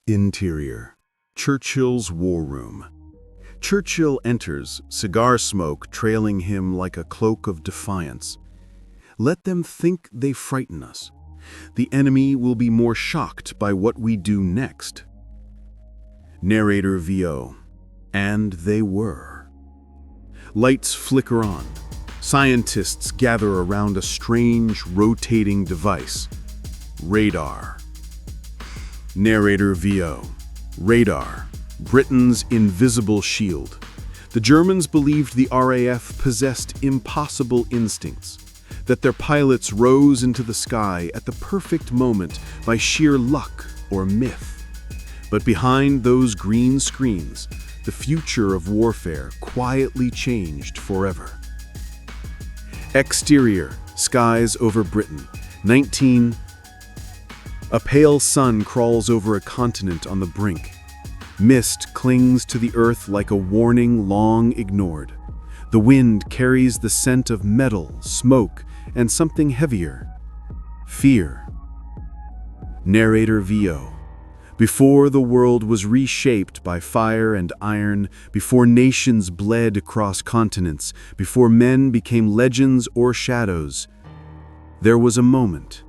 Interior. Churchill's war room. Churchill enters, cigar smoke trailing him like a cloak of defiance. Let them think they frighten us. The enemy will be more shocked by what we do next. Narrator VO. And they were. Lights flicker on. Scientists gather around a strange, rotating device. Radar. Narrator VO. Radar. Britain's invisible shield. The Germans believed the RAF possessed impossible instincts, that their pilots rose into the sky at the perfect moment by sheer luck or myth. But behind those green screens, the future of warfare quietly changed forever. Exterior, skies over Britain. A pale sun crawls over a continent on the brink. Mist clings to the earth like a warning long ignored. The wind carries the scent of metal, smoke, and something heavier. Fear. Narrator VO. Before the world was reshaped by fire and iron, before nations bled across continents, before men became legends or shadows, there was a moment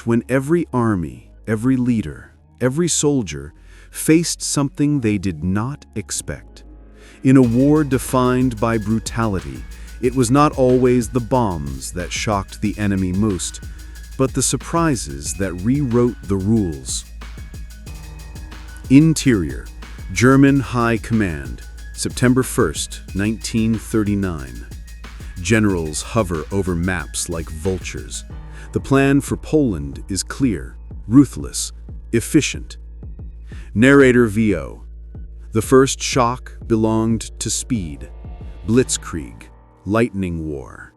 when every army, every leader, every soldier faced something they did not expect. In a war defined by brutality, it was not always the bombs that shocked the enemy most, but the surprises that rewrote the rules. Interior, German High Command, September 1st, 1939. Generals hover over maps like vultures. The plan for Poland is clear, ruthless, efficient. Narrator VO. The first shock belonged to speed. Blitzkrieg, lightning war.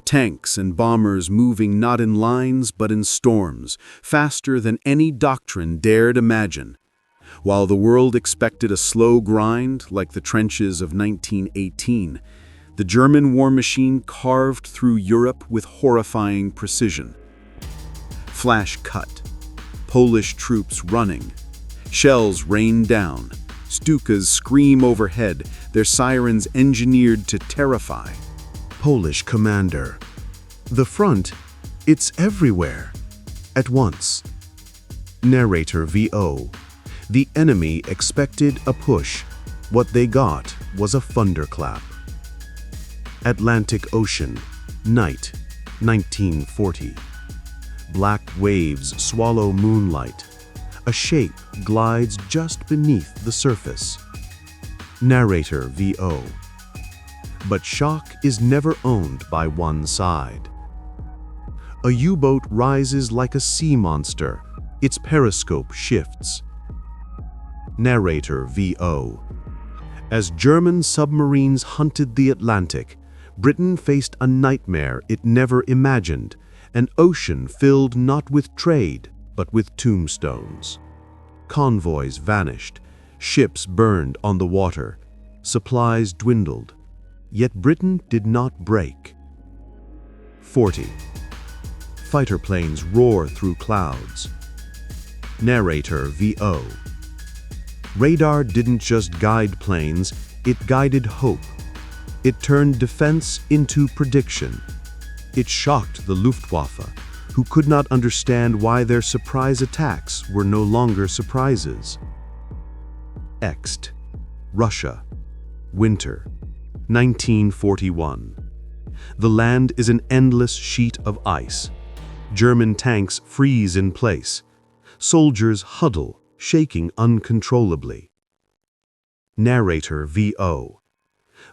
Tanks and bombers moving not in lines but in storms, faster than any doctrine dared imagine. While the world expected a slow grind like the trenches of 1918, the German war machine carved through Europe with horrifying precision. Flash cut. Polish troops running. Shells rain down. Stukas scream overhead, their sirens engineered to terrify. Polish commander. The front, it's everywhere. At once. Narrator VO. The enemy expected a push. What they got was a thunderclap. Atlantic Ocean, night, 1940. Black waves swallow moonlight. A shape glides just beneath the surface. Narrator VO. But shock is never owned by one side. A U-boat rises like a sea monster. Its periscope shifts. Narrator VO. As German submarines hunted the Atlantic, Britain faced a nightmare it never imagined, an ocean filled not with trade, but with tombstones. Convoys vanished, ships burned on the water, supplies dwindled. Yet Britain did not break. 40. Fighter planes roar through clouds. Narrator VO. Radar didn't just guide planes, it guided hope. It turned defense into prediction. It shocked the Luftwaffe, who could not understand why their surprise attacks were no longer surprises. Ext. Russia. Winter. 1941. The land is an endless sheet of ice. German tanks freeze in place. Soldiers huddle, shaking uncontrollably. Narrator VO.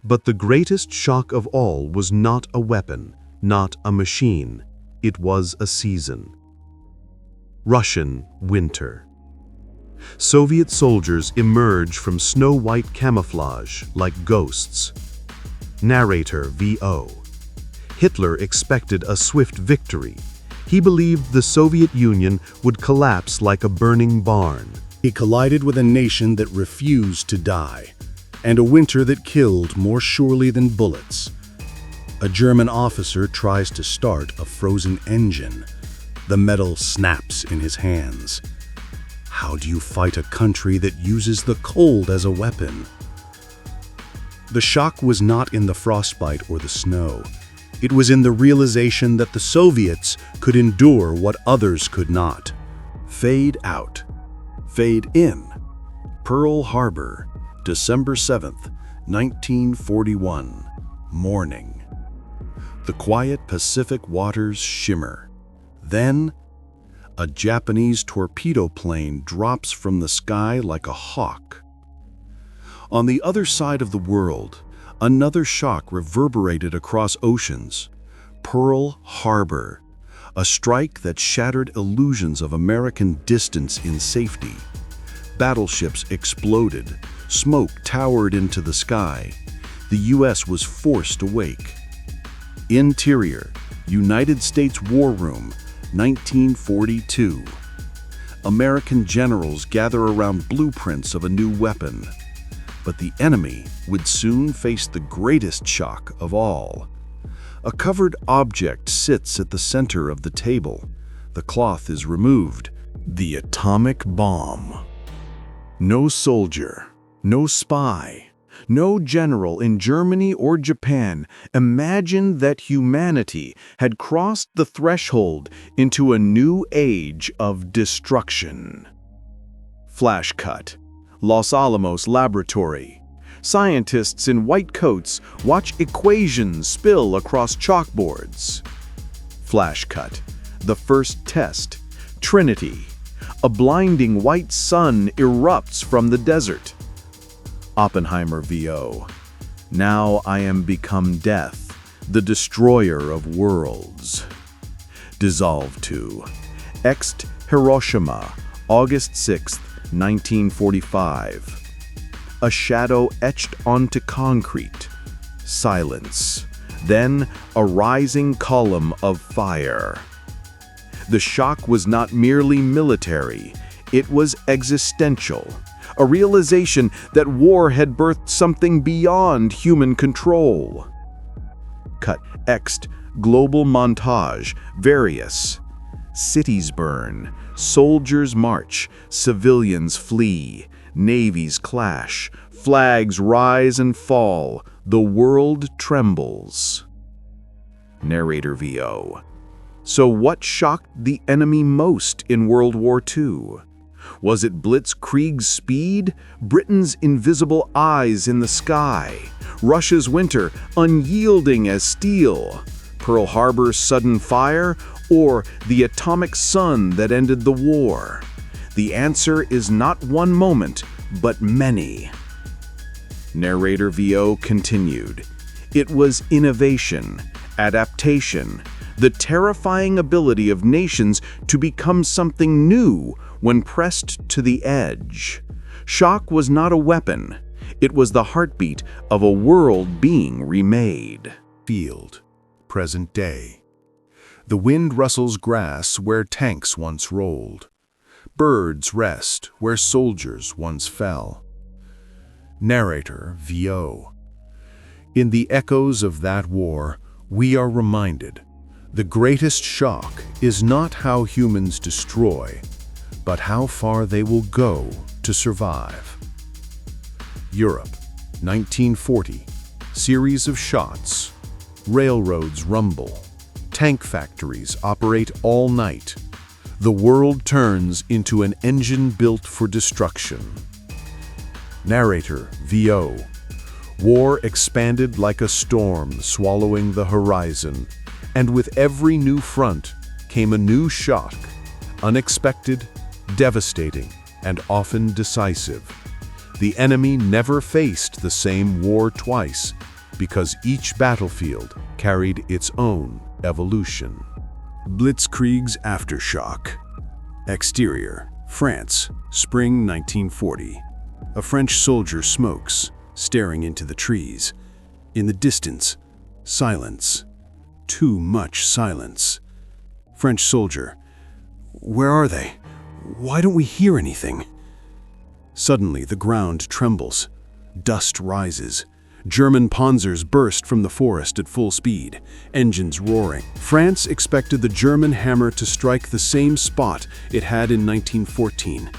But the greatest shock of all was not a weapon, not a machine. It was a season. Russian winter. Soviet soldiers emerge from snow-white camouflage like ghosts. Narrator VO. Hitler expected a swift victory. He believed the Soviet Union would collapse like a burning barn. He collided with a nation that refused to die, and a winter that killed more surely than bullets. A German officer tries to start a frozen engine. The metal snaps in his hands. How do you fight a country that uses the cold as a weapon? The shock was not in the frostbite or the snow. It was in the realization that the Soviets could endure what others could not. Fade out. Fade in. Pearl Harbor, December 7th, 1941. Morning. The quiet Pacific waters shimmer. Then, a Japanese torpedo plane drops from the sky like a hawk. On the other side of the world, another shock reverberated across oceans. Pearl Harbor, a strike that shattered illusions of American distance in safety. Battleships exploded, smoke towered into the sky. The U.S. was forced awake. Interior, United States War Room, 1942. American generals gather around blueprints of a new weapon. But the enemy would soon face the greatest shock of all. A covered object sits at the center of the table. The cloth is removed. The atomic bomb. No soldier, no spy, no general in Germany or Japan imagined that humanity had crossed the threshold into a new age of destruction. Flash cut. Los Alamos Laboratory. Scientists in white coats watch equations spill across chalkboards. Flash cut. The first test. Trinity. A blinding white sun erupts from the desert. Oppenheimer VO. Now I am become death, the destroyer of worlds. Dissolve to. Ext Hiroshima, August 6th, 1945. A shadow etched onto concrete. Silence. Then a rising column of fire. The shock was not merely military, it was existential. A realization that war had birthed something beyond human control. Cut. Ext. Global montage. Various. Cities burn. Soldiers march, civilians flee, navies clash, flags rise and fall, the world trembles. Narrator VO. So what shocked the enemy most in World War II? Was it Blitzkrieg's speed, Britain's invisible eyes in the sky, Russia's winter unyielding as steel, Pearl Harbor's sudden fire, or the atomic sun that ended the war? The answer is not one moment, but many. Narrator VO continued. It was innovation, adaptation, the terrifying ability of nations to become something new when pressed to the edge. Shock was not a weapon. It was the heartbeat of a world being remade. Field, present day. The wind rustles grass where tanks once rolled. Birds rest where soldiers once fell. Narrator VO. In the echoes of that war, we are reminded, the greatest shock is not how humans destroy, but how far they will go to survive. Europe, 1940. Series of shots. Railroads rumble. Tank factories operate all night. The world turns into an engine built for destruction. Narrator VO. War expanded like a storm swallowing the horizon, and with every new front came a new shock, unexpected, devastating, and often decisive. The enemy never faced the same war twice, because each battlefield carried its own evolution. Blitzkrieg's aftershock. Exterior, France, spring 1940. A French soldier smokes, staring into the trees. In the distance, silence. Too much silence. French soldier. Where are they? Why don't we hear anything? Suddenly, the ground trembles. Dust rises. German panzers burst from the forest at full speed, engines roaring. France expected the German hammer to strike the same spot it had in 1914.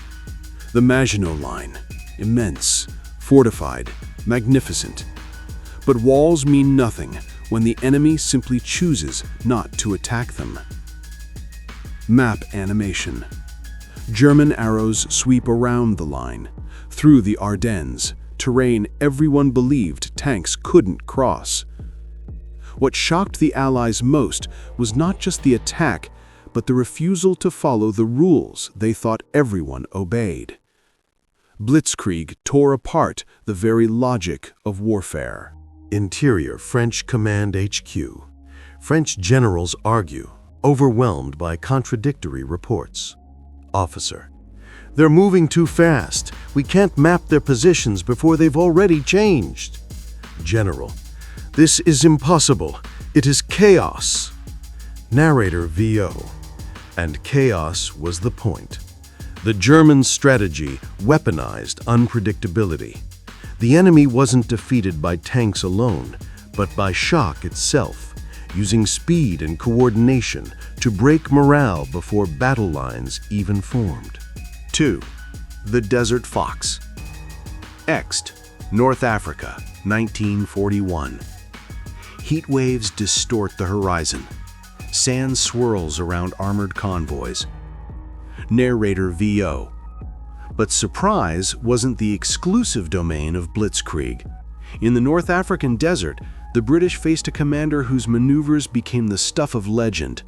The Maginot Line, immense, fortified, magnificent. But walls mean nothing when the enemy simply chooses not to attack them. Map animation. German arrows sweep around the line, through the Ardennes, terrain everyone believed tanks couldn't cross. What shocked the Allies most was not just the attack, but the refusal to follow the rules they thought everyone obeyed. Blitzkrieg tore apart the very logic of warfare. Interior French Command HQ. French generals argue, overwhelmed by contradictory reports. Officer: "They're moving too fast. We can't map their positions before they've already changed." General: "This is impossible. It is chaos." Narrator VO: "And chaos was the point. The German strategy weaponized unpredictability. The enemy wasn't defeated by tanks alone, but by shock itself, using speed and coordination to break morale before battle lines even formed." 2. The Desert Fox. Ext, North Africa, 1941. Heat waves distort the horizon. Sand swirls around armored convoys. Narrator VO: "But surprise wasn't the exclusive domain of Blitzkrieg. In the North African desert, the British faced a commander whose maneuvers became the stuff of legend,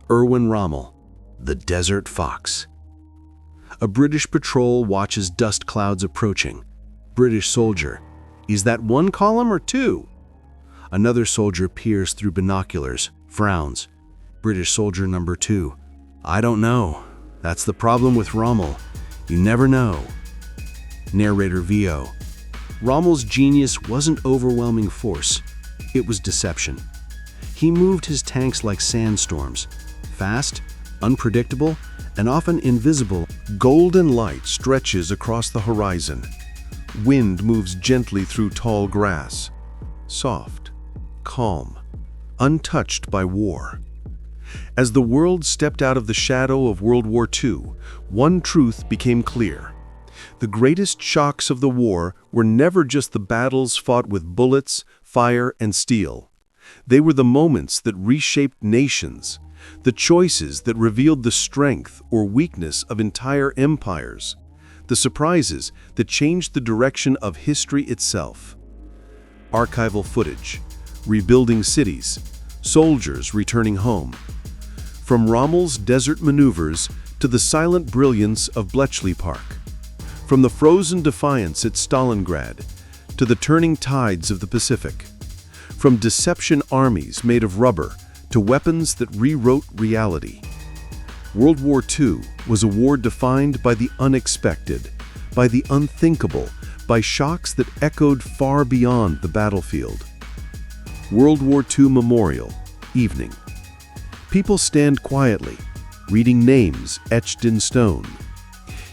Erwin Rommel, the Desert Fox. A British patrol watches dust clouds approaching. British soldier: "Is that one column or two?" Another soldier peers through binoculars, frowns. British soldier number 2: "I don't know. That's the problem with Rommel. You never know." Narrator VO: "Rommel's genius wasn't overwhelming force. It was deception. He moved his tanks like sandstorms, fast, unpredictable, and often invisible. Golden light stretches across the horizon. Wind moves gently through tall grass. Soft, calm, untouched by war. As the world stepped out of the shadow of World War II, one truth became clear. The greatest shocks of the war were never just the battles fought with bullets, fire, and steel. They were the moments that reshaped nations, the choices that revealed the strength or weakness of entire empires, the surprises that changed the direction of history itself. Archival footage, rebuilding cities, soldiers returning home. From Rommel's desert maneuvers to the silent brilliance of Bletchley Park. From the frozen defiance at Stalingrad to the turning tides of the Pacific. From deception armies made of rubber to weapons that rewrote reality. World War II was a war defined by the unexpected, by the unthinkable, by shocks that echoed far beyond the battlefield. World War II Memorial, evening. People stand quietly, reading names etched in stone.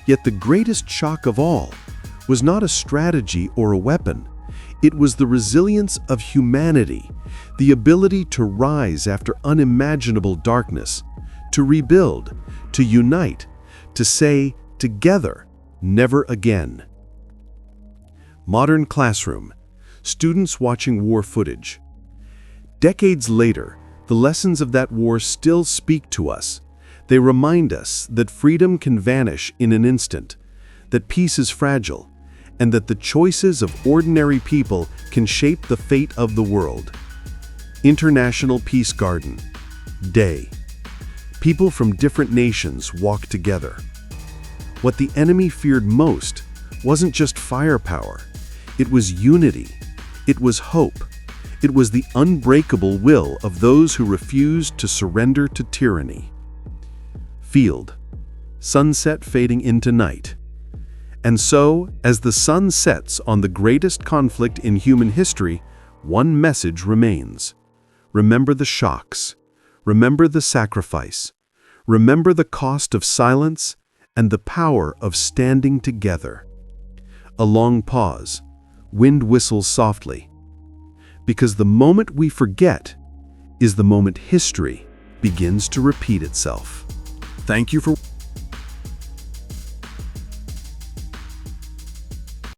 Yet the greatest shock of all was not a strategy or a weapon. It was the resilience of humanity, the ability to rise after unimaginable darkness, to rebuild, to unite, to say, together, never again. Modern classroom, students watching war footage. Decades later, the lessons of that war still speak to us. They remind us that freedom can vanish in an instant, that peace is fragile, and that the choices of ordinary people can shape the fate of the world. International Peace Garden. Day. People from different nations walk together. What the enemy feared most wasn't just firepower. It was unity. It was hope. It was the unbreakable will of those who refused to surrender to tyranny. Field. Sunset fading into night. And so, as the sun sets on the greatest conflict in human history, one message remains. Remember the shocks. Remember the sacrifice. Remember the cost of silence and the power of standing together. A long pause. Wind whistles softly. Because the moment we forget is the moment history begins to repeat itself. Thank you for